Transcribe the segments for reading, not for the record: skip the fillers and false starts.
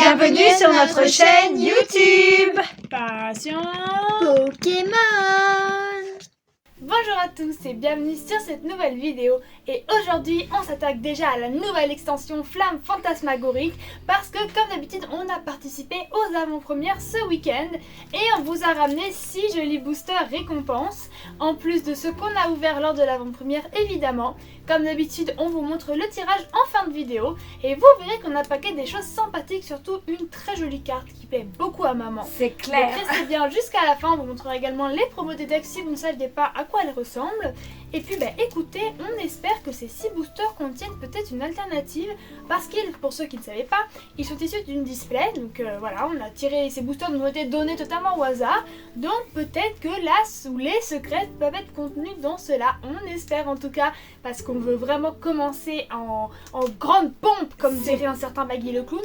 Bienvenue sur notre chaîne YouTube Passion Pokémon. Bonjour à tous et bienvenue sur cette nouvelle vidéo. Et aujourd'hui on s'attaque déjà à la nouvelle extension Flamme Fantasmagorique, parce que comme d'habitude on a participé aux avant-premières ce week-end et on vous a ramené 6 jolis boosters récompenses, en plus de ceux qu'on a ouverts lors de l'avant-première évidemment. Comme d'habitude on vous montre le tirage en fin de vidéo et vous verrez qu'on a paqué des choses sympathiques, surtout une très jolie carte qui plaît beaucoup à maman. C'est clair. Donc restez bien jusqu'à la fin, on vous montrera également les promos des decks si vous ne saviez pas à quoi elles ressemblent. Et puis écoutez, on espère que ces 6 boosters contiennent peut-être une alternative, parce qu'ils, pour ceux qui ne savaient pas, ils sont issus d'une display. Donc voilà, on a tiré ces boosters, nous ont été donnés totalement au hasard. Donc peut-être que là ou les secrets peuvent être contenus dans cela, on espère en tout cas, parce qu'on veut vraiment commencer en grande pompe, comme dirait un certain Baggy le clown.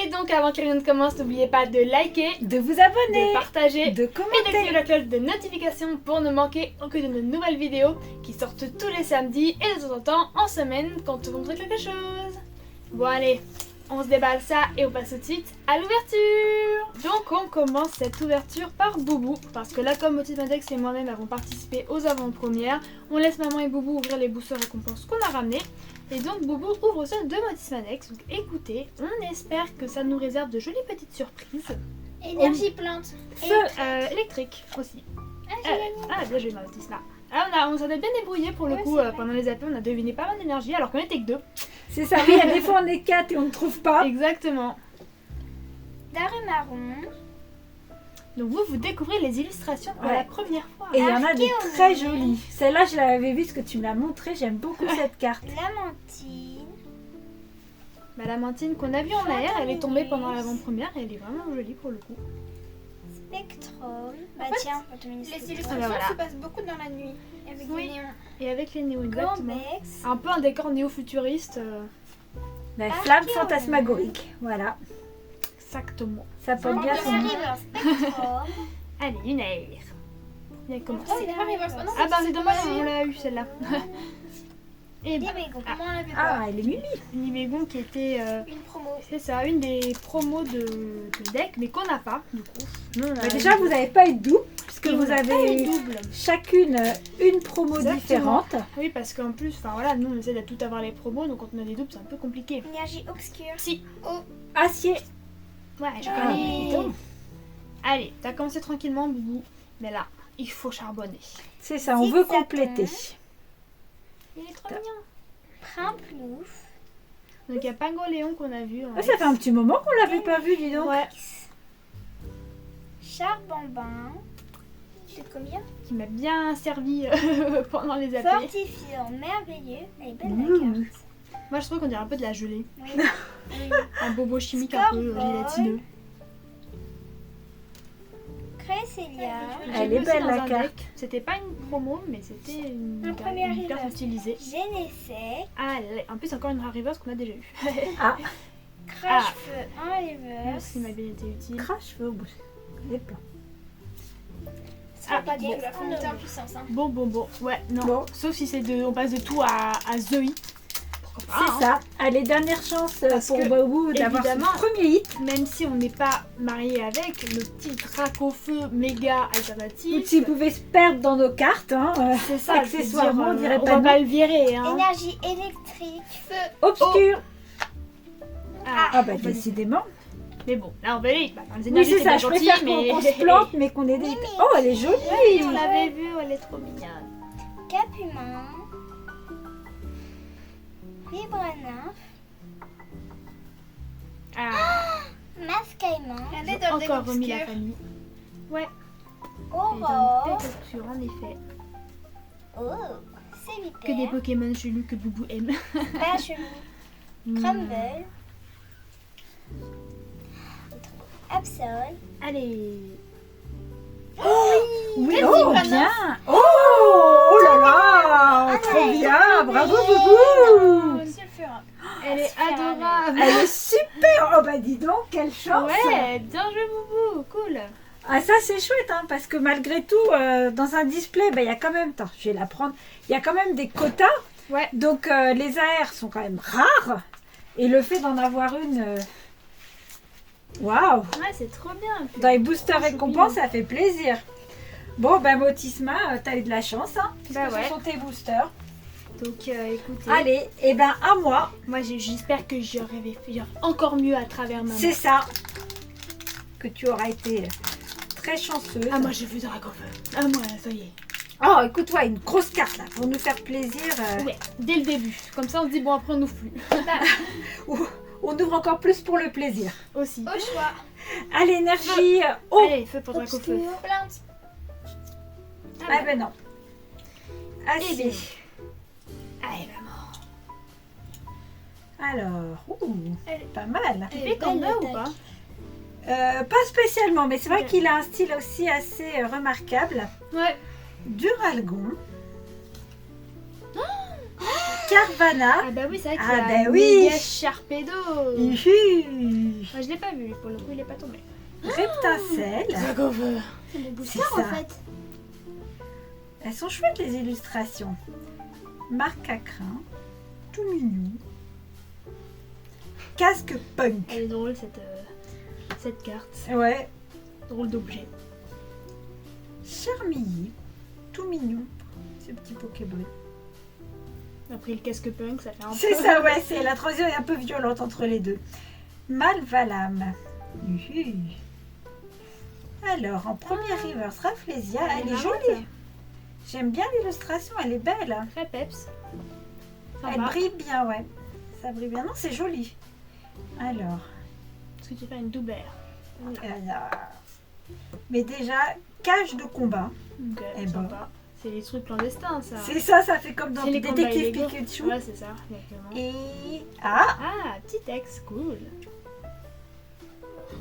Et donc avant que rien ne commence, n'oubliez pas de liker, De vous abonner, de partager de et d'activer commenter. la cloche de notification pour ne manquer aucune de nos nouvelles vidéos qui sortent tous les samedis et de temps en temps en semaine quand on vous montre quelque chose. Bon allez, on se déballe ça et on passe tout de suite à l'ouverture. Donc on commence cette ouverture par Boubou, parce que là comme Motif Index et moi-même avons participé aux avant-premières, on laisse maman et Boubou ouvrir les boosters récompenses qu'on a ramenés. Et donc Boubou ouvre ceux de Motif Index, donc écoutez, on espère que ça nous réserve de jolies petites surprises. Énergie plante. Feu électrique aussi. Bien joué Motif là. On s'en est bien débrouillé pour le Ouais, coup, c'est vrai. pendant les appels on a deviné pas mal d'énergie alors qu'on était que 2. C'est ça, oui, il y a des fois on est 4 et on ne trouve pas. Exactement. Marron. Donc vous découvrez les illustrations pour Ouais. la première fois. Et il y en a des Archéologie. très jolies. Celle-là, je l'avais vue, ce que tu me l'as montré. J'aime beaucoup cette carte. Lamantine. La mantine qu'on a vue en air, elle est tombée pendant l'avant-première et elle est vraiment jolie pour le coup. Spectrum. Bah fait, tiens, on te met Les Spectrum. illustrations voilà. se passent beaucoup dans la nuit avec Oui. des néons. Et avec les néos exactement. Corbex. Un peu un décor néo-futuriste. La flamme fantasmagorique. Voilà. Exactement. Ça porte bien son nom. River Spectrum. Allez, une air. Bien commencé. Oh, c'est pas reverse. Oh non, Ah bah c'est dommage, pas on l'a eu celle-là. Et Des mégots. Comment on l'avait Ah, pas elle est mimi. une Imegon qui était, Une promo. c'est ça, une des promos de deck, mais qu'on n'a pas du coup. Nous, on a Bah, eu- déjà, vous n'avez pas eu de double, puisque Et on vous a pas avez eu eu double. chacune une promo Exactement. différente. Oui, parce qu'en plus, enfin voilà, nous on essaie de tout avoir les promos, donc quand on a des doubles, c'est un peu compliqué. Énergie obscure. Si. Acier. Ouais, je Ah, connais. dis donc. Allez, t'as commencé tranquillement, Boubou. Mais là, il faut charbonner. C'est ça, on veut Zigzag. compléter. Il est trop mignon. Primplouf. Donc il y a Pangoléon qu'on a vu. Ah, ça fait un petit moment qu'on l'avait pas vu, dis donc. Ouais, Charbambin. C'est combien? qui m'a bien servi pendant les appels. Fortifiant merveilleux. Elle est belle la Mmh. carte. Moi je trouve qu'on dirait un peu de la gelée. Oui. Un bobo chimique un peu Scorpion. gélatineux. Cresselia. Elle J'ai est vu aussi belle, dans la un carte. deck. C'était pas une promo, mais c'était Un premier une carte river. utilisée. Genesec. Ah, en plus encore une rare reverse qu'on a déjà eu. Ah, Crash-feu en Merci, m'a reverse. bien été utile. crash feu. Les plans. Ça va pas bon. dire que la faut monter en puissance. Hein. Bon. Ouais, non. Bon. Sauf si c'est de, on passe de tout à Zoe. Pourquoi pas, C'est hein. ça. Allez, dernière chance Parce pour que, Boubou d'avoir son évidemment, premier hit. Même si on n'est pas marié avec, le petit Dracofeu méga Ou alternatif. s'il pouvait se perdre dans nos cartes, hein, C'est ça, accessoirement, on dirait on pas va non. pas le virer. Hein. Énergie électrique. Feu. Obscur. Ah bah vas-y. décidément. Mais bon, là on va aller. Bah, dans les Oui, énergies, c'est c'est ça. bien Je gentil, préfère mais qu'on se plante, mais qu'on ait des... Oh, elle est jolie. Oui, on l'avait vu, elle est trop mignonne. Capumin. Vibrenymph. Ah, Mascaïman. Elle est ils dans ont le deck encore remis la obscur. famille. Ouais, et dans Aurore. le deck obscur, en effet. Oh. Que des Célibataire. Pokémon chelus que Boubou aime. Pachemie. Crumble. Absol. Allez. Oui, Quel oh, Vibrenymph. bien. Oh là là. Trop bien. Bravo, Boubou. Monsieur le fera. Elle est adorable. Elle est super. Oh bah dis donc, quelle chance. Ouais, bien joué Boubou, cool. Ah ça c'est chouette hein, parce que malgré tout dans un display il y a quand même, attends, je vais la prendre, il y a quand même des quotas. Ouais. Donc les AR sont quand même rares et le fait d'en avoir une Waouh! Ouais, c'est trop bien. Puis- Dans les boosters c'est récompenses, mignon. ça fait plaisir. Bon, ben Motisma, t'as eu de la chance, hein, puisque Bah ouais. ce sont tes boosters. Donc écoutez, Allez, et ben à moi, moi j'espère que j'aurais fait encore mieux à travers ma main. c'est ça que tu auras été très chanceuse. Ah moi j'ai vu Dragon Feu. Ah moi ça y est. Oh, écoute-toi, une grosse carte là, pour nous faire plaisir. Ouais, dès le début. Comme ça on se dit bon après on n'ouvre plus. On ouvre encore plus pour le plaisir. Aussi. Au choix. Allez, énergie, oh! Allez, feu pour Dragon Feu. Plainte. Ah ben non. Eh bien. Assez. Allez maman. Alors, Allez. pas mal. Tu fais comme ça ou pas? Pas spécialement, mais c'est vrai Ok. qu'il a un style aussi assez remarquable. Ouais. Duralgon. Carvana. Ah bah oui c'est vrai qu'il Ah y a bah oui. méga Sharpedo. Uhu. Moi je l'ai pas vu lui, pour le coup il est pas tombé. Reptincelle. Dragon Feu. C'est mon C'est booster ça. en fait. Elles sont chouettes les illustrations. Marc à crin. Tout mignon. Casque punk. Elle est drôle cette carte. Ouais. Drôle d'objet. Charmilly. Tout mignon. Ce petit Pokéball. Après le casque punk ça fait un peu... C'est ça, ouais. C'est la transition est un peu violente entre les deux. Malvalam. Uhu. Alors, en première reverse, Rafflesia, elle est marrante. jolie. J'aime bien l'illustration, elle est belle. Très peps. Elle Sympa. brille bien, ouais. Ça brille bien. Non, c'est joli. Alors, Est-ce que tu fais une double R? mais déjà, cage de combat. Ok, Eh sympa. C'est les trucs clandestins ça. C'est ça, ça fait comme dans C'est les combats Détective illégaux. Pikachu. Ouais c'est ça, exactement. Et... Ah Ah, petit texte, cool.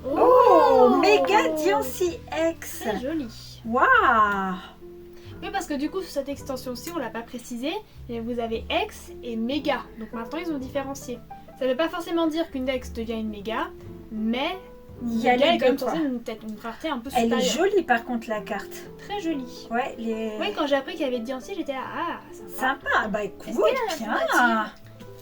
Oh, Méga Diancie X. Très joli. Waouh. Oui, parce que du coup, sur cette extension-ci, on l'a pas précisé, mais vous avez X et Méga. Donc maintenant, ils ont différencié. Ça veut pas forcément dire qu'une X devient une Méga, mais Il y a Méga les est quand même deux, quoi. censée une rareté un peu Elle est supérieure. jolie par contre la carte. Très jolie. Ouais, les... Oui, quand j'ai appris qu'il y avait Diancie, j'étais là, ah, sympa. Sympa. Bah écoute, Est-ce qu'elle a la tiens.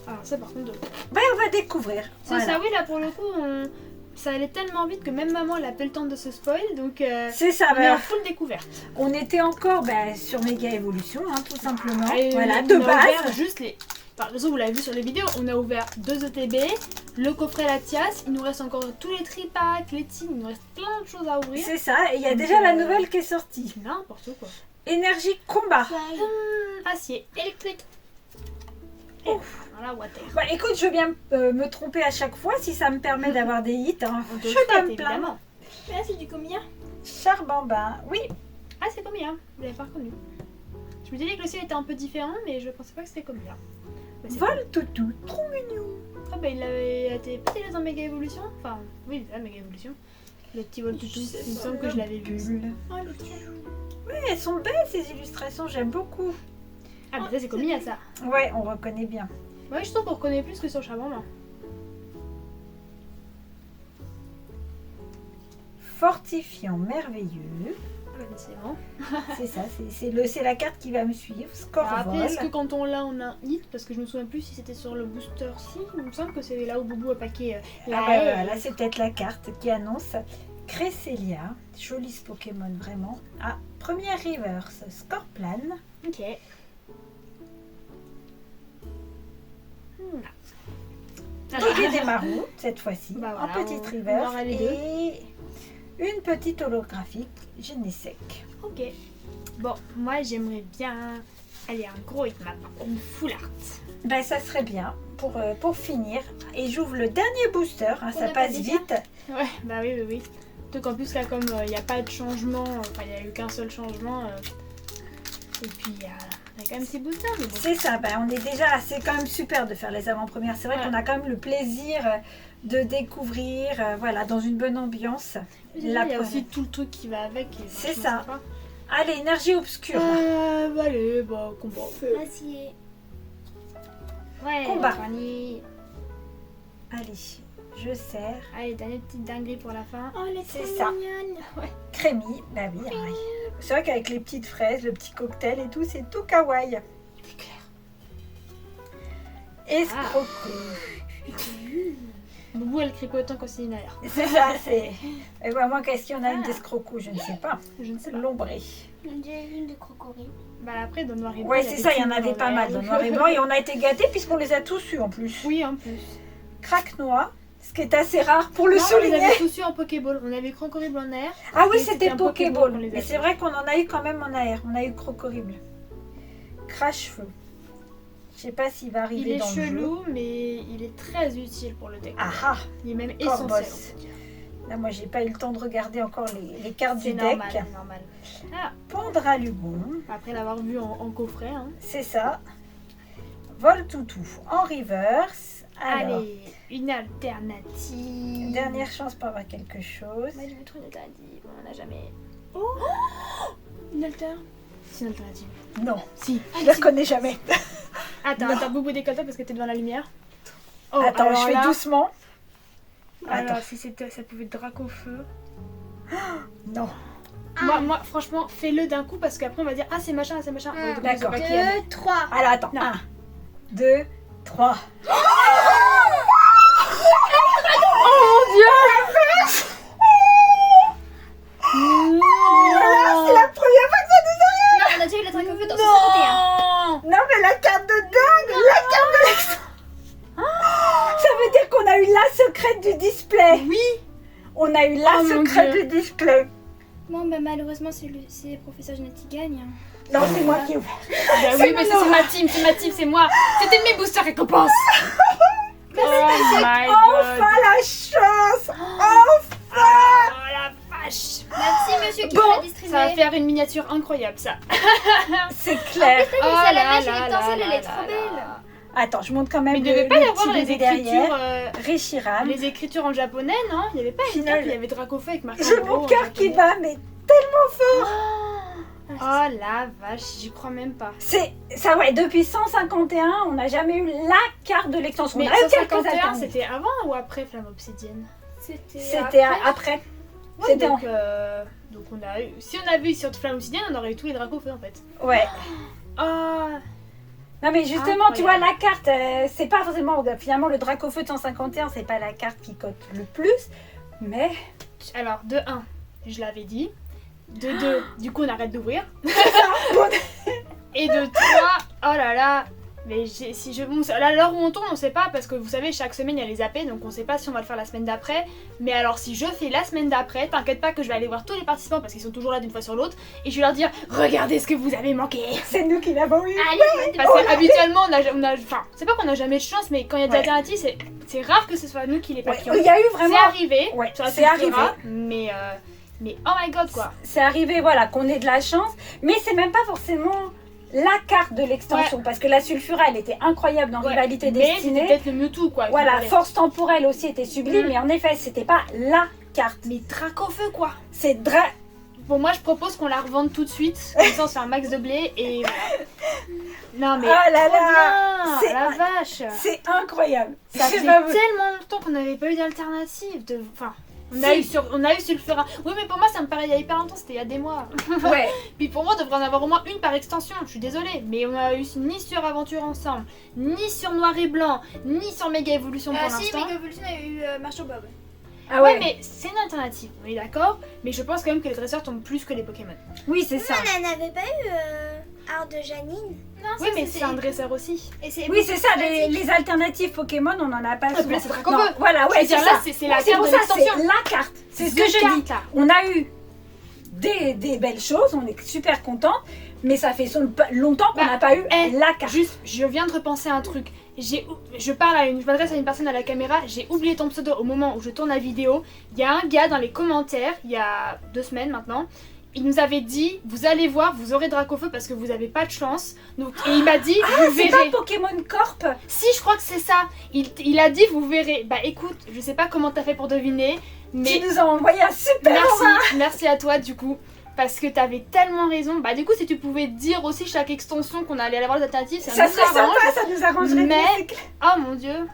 Alors ça, par contre, Ouais, on va découvrir. c'est Voilà. ça, oui, là, pour le coup, ça allait tellement vite que même maman, elle a pas le temps de se spoil, donc C'est ça, on est bah, en full découverte. on était encore bah, sur Méga Evolution, hein, tout simplement. Et Voilà, on de a ouvert base. juste les... Enfin, de toute façon, vous l'avez vu sur les vidéos, on a ouvert 2 ETB, le coffret Latias, il nous reste encore tous les tripacks, les teams, il nous reste plein de choses à ouvrir. C'est ça, et il y a Donc, déjà la nouvelle qui est sortie. N'importe quoi. Énergie combat. Acier, électrique. Et voilà, water. Bah écoute, je veux bien me tromper à chaque fois si ça me permet d'avoir des hits. Hein. On te Je le vais pas souhaite, me plaindre. évidemment. Mais là, c'est du combien? Charbambin, oui. Ah, c'est combien? Vous l'avez pas reconnu. Je me disais que le ciel était un peu différent, mais je pensais pas que c'était combien. Bah, c'est Vol toutou, trop mignon. Ah bah il avait été peut-être dans Méga Evolution. Enfin, oui, c'est ça, Méga Evolution. Le petit vol toutou, il me semble que je l'avais vu. Bulle. Oh, le petit. Oui, elles sont belles ces illustrations, j'aime beaucoup. Ah bah ça c'est combien ça? Ouais, on reconnaît bien. Ouais, je trouve qu'on reconnaît plus que sur Charbon. Fortifiant merveilleux. Ah bah décidément. C'est ça, c'est la carte qui va me suivre. Score Alors après, vol. est-ce que quand on l'a, on a un hit? Parce que je me souviens plus si c'était sur le booster-ci. Il me semble que c'est là où Boubou a paqué la Ah bah haie. voilà, c'est peut-être la carte qui annonce Cresselia. Joli ce Pokémon, vraiment. Ah, première reverse, Scorplan. Ok. Togué des marrons, cette fois-ci, Bah voilà, en petite on reverse. aura les Et une petite holographique, Genesec. Ok. Bon, moi j'aimerais bien aller un gros hitmap, une full art. Ben, ça serait bien pour finir. Et j'ouvre le dernier booster, hein, On ça a pas passe déjà vite. Ouais, bah oui, oui, oui. Donc en plus là, comme il n'y a pas de changement, enfin il n'y a eu qu'un seul changement, et puis il y a quand même ces boosters, mais bon. C'est ça, ben, on est déjà, c'est quand même super de faire les avant-premières. C'est vrai Ouais. qu'on a quand même le plaisir de découvrir, voilà, dans une bonne ambiance. Il y La a première. aussi tout le truc qui va avec. qui est C'est vachement ça. sympa. Allez, énergie obscure. Bah allez, bah combat. Acier. Ouais, Combat. Fanny. Allez, je sers. Allez, dernière petite dinguerie pour la fin. Oh, elle est C'est trop ça. mignonne. Crémy, bah oui. hein. C'est vrai qu'avec les petites fraises, le petit cocktail et tout, c'est tout kawaii. C'est clair. Escroco. Boubou, elle crie pas autant quand c'est une AR. C'est ça, c'est... Et ben, moi, qu'est-ce qu'il y en a une d'escroco? Je ne sais pas. Je ne sais pas. Lombré. J'ai une de crocodile. Bah après, dans Noir et Blanc. Ouais, c'est ça, il y en avait tout pas en mal AR. dans Noir et Blanc. Et on a été gâtés puisqu'on les a tous eus en plus. Oui, en plus. Craque-noix, ce qui est assez rare pour le Non, on les souligner. avait tous eu en Pokéball. On avait Crocodile en AR. Ah oui, Mais c'était c'était un Pokéball. Pokéball qu'on les Mais avait. c'est vrai qu'on en a eu quand même en AR. On a eu Crocorible. Crash-feu. Je sais pas s'il va Il arriver est dans le jeu. chelou, mais il est très utile pour le deck. Ah ah. Il est même Corboss. essentiel. on peut dire. Là, moi, j'ai pas eu le temps de regarder encore les cartes C'est du normal, deck. c'est normal. Ah, Pendralugon. après l'avoir vu en coffret. Hein. C'est ça. Voltoutou en reverse. Alors, Allez, une alternative. dernière chance pour avoir quelque chose. Moi, je vais trouver une alternative. On en a jamais. Une alter. C'est une alternative. Non, Si. je la reconnais jamais. Attends, Boubou décolle-toi parce que t'es devant la lumière. Oh, Attends, alors je fais là- doucement. Alors, Attends. si c'était, ça pouvait être Dracofeu. Non. Moi, franchement, fais-le d'un coup parce qu'après on va dire ah c'est machin, c'est machin. Un, Donc, on sait d'accord. pas qui est. 2, 3. Alors, attends. Non. 1, 2, 3. Non, C'est la première fois que ça nous arrive. Non, on a déjà eu la Dracofeu dans 61. non. Non, mais la carte de dingue. La carte de l'extra. Ça veut dire qu'on a eu la secrète du display. Oui. On a eu la Oh, mon secrète Dieu. du display. Bon, bah malheureusement, c'est le professeur Jeannette qui gagne. Non, c'est moi qui ai ouvert. Bah oui, mais ça, c'est ma team, c'est moi. C'était mes boosters récompenses. Oh my Enfin god. la chance. Enfin. Oh la vache. Merci monsieur qui Bon, l'a Ça distribué. va faire une miniature incroyable ça. C'est clair. Mais ça, la mèche, elle est étincelle, elle est là trop là belle. là. Attends, je montre quand même Mais il ne devait pas y avoir petit les bébé écritures, Reshiram. les écritures en japonais, non? Il n'y avait pas une Final. carte, il y avait Dracofeu avec marqué J'ai en gros mon en cœur qui japonais. bat, mais tellement fort. Oh la vache, j'y crois même pas. C'est ça, ouais. Depuis 151, on n'a jamais eu la carte de l'extension. Mais On a eu quelques 151, alternatives. c'était avant ou après Flamme Obsidienne? C'était après. Ouais, C'était donc on a eu... Si on avait eu sur Flamme Obsidienne, on aurait eu tous les Dracofeu en fait. Ouais. Oh. Non mais justement, tu vois, Incroyable. la carte, c'est pas forcément, finalement le Dracofeu de 151, c'est pas la carte qui cote le plus, mais Alors, de 1, je l'avais dit. De 2, du coup on arrête d'ouvrir. Et de 3, oh là là. Mais si je bon, là, à l'heure où on tourne, on sait pas parce que vous savez, chaque semaine il y a les AP, donc on sait pas si on va le faire la semaine d'après. Mais alors, si je fais la semaine d'après, t'inquiète pas que je vais aller voir tous les participants parce qu'ils sont toujours là d'une fois sur l'autre et je vais leur dire regardez ce que vous avez manqué. c'est nous qui l'avons eu. Allez, Parce que habituellement, enfin, c'est pas qu'on a jamais de chance, mais quand il y a des Ouais. alternatives, c'est rare que ce soit nous qui les Ouais, papions. il y a eu C'est vraiment, arrivé, Ouais, sur la c'est Sulfura, arrivé. mais oh my god quoi. c'est arrivé, voilà, qu'on ait de la chance, mais c'est même pas forcément la carte de l'extension, parce que la Sulfura, elle était incroyable dans Ouais, Rivalité mais c'était Destinée. peut-être le Mewtwo quoi. Voilà, Fallait- Force Temporelle aussi était sublime, Mm. mais en effet, c'était pas la carte. Mais Dracofeu quoi. C'est Bon, moi je propose qu'on la revende tout de suite, comme ça on se fait un max de blé et voilà. Non mais Ah là trop là, bien, c'est la un- vache. c'est incroyable. Ça C'est fait pas vrai. tellement longtemps qu'on n'avait pas eu d'alternative. Enfin, on a Si. eu Sulfura. Oui, mais pour moi ça me paraît il y a hyper longtemps, c'était il y a des mois. Ouais. Puis pour moi, on devrait en avoir au moins une par extension. Je suis désolée, mais on a eu ni sur Aventure Ensemble, ni sur Noir et Blanc, ni sur Méga Évolution pour Si, l'instant. Mega Evolution a eu Marshall Bob. Ah Ouais, ouais. mais c'est une alternative, on est d'accord. Mais je pense quand même que les dresseurs tombent plus que les Pokémon. Oui, c'est ça. on n'avait pas eu Art de Janine. Non, Oui, mais c'est un dresseur aussi. Oui, c'est ça, les alternatives Pokémon, on en a pas Ah, souvent. mais là, c'est Dracofeu. Non, voilà, Je ouais, veux dire, c'est là, ça. c'est la Ouais, c'est carte pour de ça, c'est l'extension. la carte. C'est ce The que je carte, dis. là. On a eu des belles choses, on est super contents, mais ça fait longtemps qu'on Bah, n'a pas eu eh, la carte. Juste, je viens de repenser à un truc. Je m'adresse à une personne à la caméra, j'ai oublié ton pseudo au moment où je tourne la vidéo. Il y a un gars dans les commentaires, il y a 2 semaines maintenant, il nous avait dit, vous allez voir, vous aurez Dracofeu parce que vous avez pas de chance. Donc, et il m'a dit, vous C'est verrez. pas Pokémon Corp. Si, je crois que c'est ça. Il a dit, vous verrez. Bah écoute, je sais pas comment t'as fait pour deviner, mais Tu nous as envoyé un super merci à toi du coup. Parce que t'avais tellement raison. Bah du coup, si tu pouvais dire aussi chaque extension qu'on allait avoir les alternatives, Ça serait arrange. sympa, ça nous arrangerait. Mais- c'est clair. Oh mon dieu.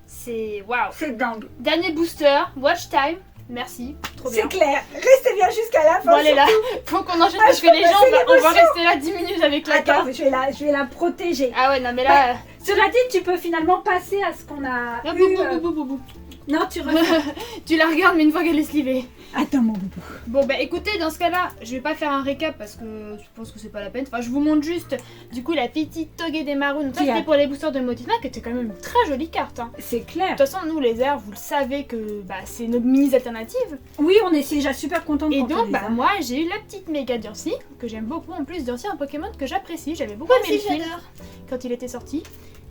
C'est waouh. C'est dingue. Dernier booster, watch time. Merci, trop bien. C'est clair. Restez bien jusqu'à la fin. Bon allez là, surtout. faut qu'on enchaîne Ah, parce je que peux les gens, passer on va l'émotion. rester là 10 minutes avec la Attends, carte. je vais la protéger. Ah ouais, non mais là... Cela dit, tu peux finalement passer à ce qu'on a Ah, eu. bou, bou, bou, bou, bou. Non, tu refais. Tu la regardes, mais une fois qu'elle est slivée. Attends, mon boubou. Bon bah écoutez, dans ce cas-là, je vais pas faire un récap parce que je pense que c'est pas la peine. Enfin, je vous montre juste du coup la petite Toge des Maroons. Donc ça Qui a- c'était pour les boosters de Motisma, qui était quand même une très jolie carte. Hein. C'est clair. De toute façon, nous les airs, vous le savez que bah, c'est nos mini alternatives. Oui, on est déjà super contente. Et quand on donc les bah a. moi j'ai eu la petite méga Durcy que j'aime beaucoup. En plus, Durcy un Pokémon que j'apprécie. J'avais beaucoup Moi aimé aussi, le film j'adore. quand il était sorti.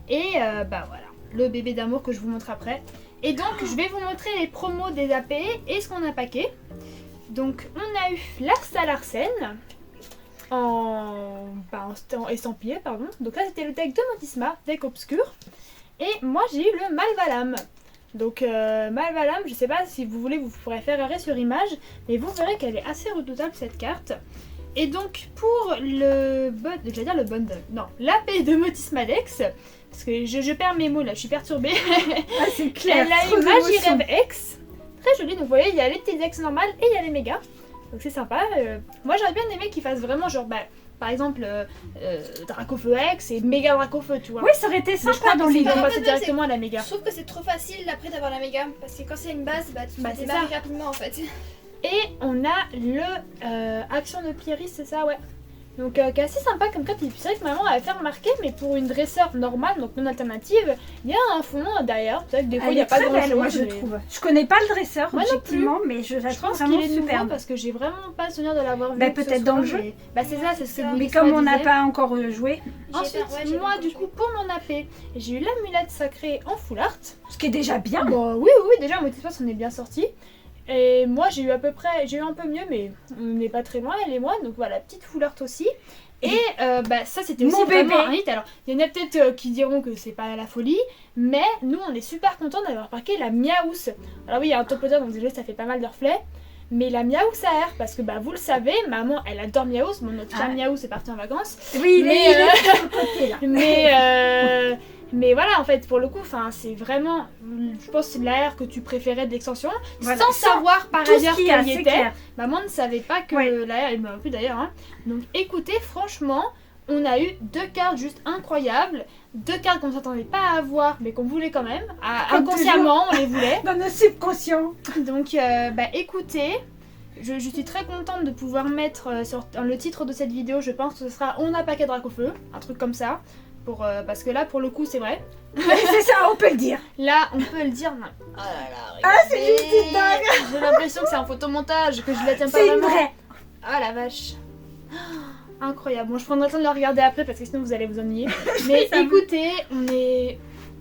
Et bah voilà, le bébé d'amour que je vous montre après. Et donc je vais vous montrer les promos des AP et ce qu'on a packé. Donc on a eu Larsa Larsen en estampillé, pardon. Donc là c'était le deck de Motisma, deck obscur. Et moi j'ai eu le Malvalam. Donc Malvalam, je sais pas si vous voulez, vous pourrez faire arrêt sur image, mais vous verrez qu'elle est assez redoutable cette carte. Et donc pour le j'allais dire le bundle, non, l'AP de Motisma Dex, parce que je perds mes mots là, je suis perturbée. Ah, c'est clair. Elle a trop une Magie d'émotion. Rêve X, très jolie. Donc vous voyez, il y a les petits X normales et il y a les méga. Donc c'est sympa. Moi j'aurais bien aimé qu'ils fassent vraiment genre, par exemple, Dracofeu X et méga Dracofeu, tu vois. Oui, ça aurait été Mais je crois sympa dans qu'ils l'idée. vont En passer fait, directement à la méga. Je trouve que c'est trop facile après d'avoir la méga. Parce que quand c'est une base, bah tu Bah, peux c'est démarrer ça. rapidement en fait. Et on a le Action de Pieris, c'est ça, ouais. Donc qui est assez sympa comme carte. C'est vrai que maman avait fait remarquer, mais pour une dresseur normale, donc non alternative, il y a un fond derrière. C'est vrai que des fois il Elle n'y a est pas très grand belle, chose. moi je trouve. Je connais pas le dresseur, Moi non objectivement, mais je la Je trouve pense vraiment qu'il est nouveau superbe. parce que j'ai vraiment pas le souvenir de l'avoir vu. Bah, que ce peut-être dans soit, le jeu. mais- Bah c'est ça, c'est ce que Mais Mais Motisma comme on n'a disait. pas encore joué, Ensuite, j'ai moi pas du joué. coup pour mon AP, j'ai eu l'amulette sacrée en full art. ce qui est déjà bien. Bah oui, déjà Motisma s'en est bien sorti. Et moi j'ai eu un peu mieux, mais on n'est pas très loin, elle et moi. Donc voilà, petite full art aussi. Et ça c'était aussi Mon vraiment bébé. un hit. Alors il y en a peut-être qui diront que c'est pas la folie, mais nous on est super contents d'avoir packé la Miaouss. Alors oui, il y a un topoteur, donc déjà ça fait pas mal de reflets. Mais la Miaouss à air, parce que bah vous le savez, maman elle adore Miaouss. Bon, notre chien Ah. Miaouss est parti en vacances. Oui, Mais, il est sur le côté là. Mais voilà, en fait, pour le coup, c'est vraiment, je pense, c'est l'air que tu préférais de l'extension, Voilà, sans sans savoir par Tout ailleurs ce qu'il y a, qu'elle y c'est était. clair. Maman ne savait pas que Ouais. l'air, elle m'a plus d'ailleurs. Hein. Donc écoutez, franchement, on a eu 2 cartes juste incroyables, 2 cartes qu'on ne s'attendait pas à avoir, mais qu'on voulait quand même. Comme Inconsciemment, on les voulait. Dans nos subconscients. Donc écoutez, je suis très contente de pouvoir mettre sur le titre de cette vidéo, je pense que ce sera On a paquet Dracofeu, un truc comme ça. Parce que là, pour le coup, c'est vrai. Oui, c'est ça, on peut le dire. Là, on peut le dire. Oh là là, Ah, c'est regardez. juste une dingue. J'ai l'impression que c'est un photomontage, que je la tiens pas C'est une vraiment. vraie. Ah la vache. Incroyable. Bon, je prendrai le temps de la regarder après parce que sinon vous allez vous ennuyer. Mais Ça me- écoutez,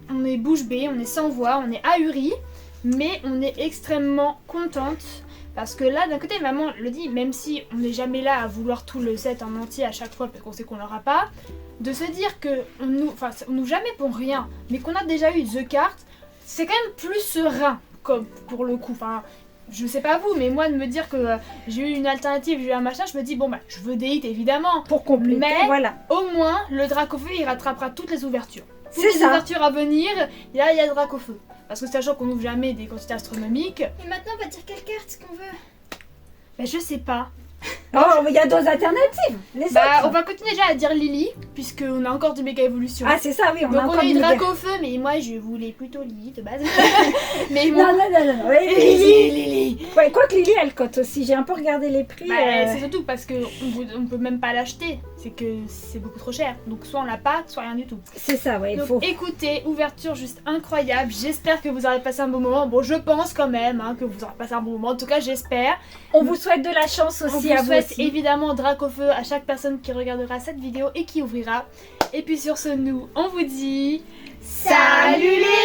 on est bouche bée, on est sans voix, on est ahuri, mais on est extrêmement contente. Parce que là, d'un côté, maman le dit, même si on n'est jamais là à vouloir tout le set en entier à chaque fois parce qu'on sait qu'on l'aura pas, de se dire que on nous jamais pour rien, mais qu'on a déjà eu The Card, c'est quand même plus serein, comme pour le coup. Enfin, je sais pas vous, mais moi de me dire que j'ai eu une alternative, j'ai eu un machin, je me dis bon bah je veux des hits évidemment. Pour compléter, Mais- voilà. Au moins, le Dracofeu il rattrapera toutes les ouvertures. Toutes C'est les ça. ouvertures à venir, là il y a le Dracofeu. Parce que sachant qu'on n'ouvre jamais des quantités astronomiques, Et maintenant, on va dire quelle carte qu'on veut. bah je sais pas. Oh, mais il y a d'autres alternatives. Les Bah autres. on va continuer déjà à dire Lily, puisqu'on a encore du méga évolution. Ah, c'est ça, oui, on Donc a on encore a eu une idée. Dracofeu, mais moi je voulais plutôt Lily de base. Mais bon. Non, non. Oui, Lily. Ouais, quoi que Lily, elle cote aussi. J'ai un peu regardé les prix. Bah, c'est surtout parce qu'on peut même pas l'acheter, c'est que c'est beaucoup trop cher. Donc soit on l'a pas, soit rien du tout. C'est ça, ouais, il Donc faut. écoutez, ouverture juste incroyable. J'espère que vous aurez passé un bon moment. Bon, je pense quand même que vous aurez passé un bon moment. En tout cas, j'espère. On vous souhaite de la chance On aussi vous à vous souhaite aussi. évidemment Dracofeu à chaque personne qui regardera cette vidéo et qui ouvrira. Et puis sur ce, nous, on vous dit... Salut les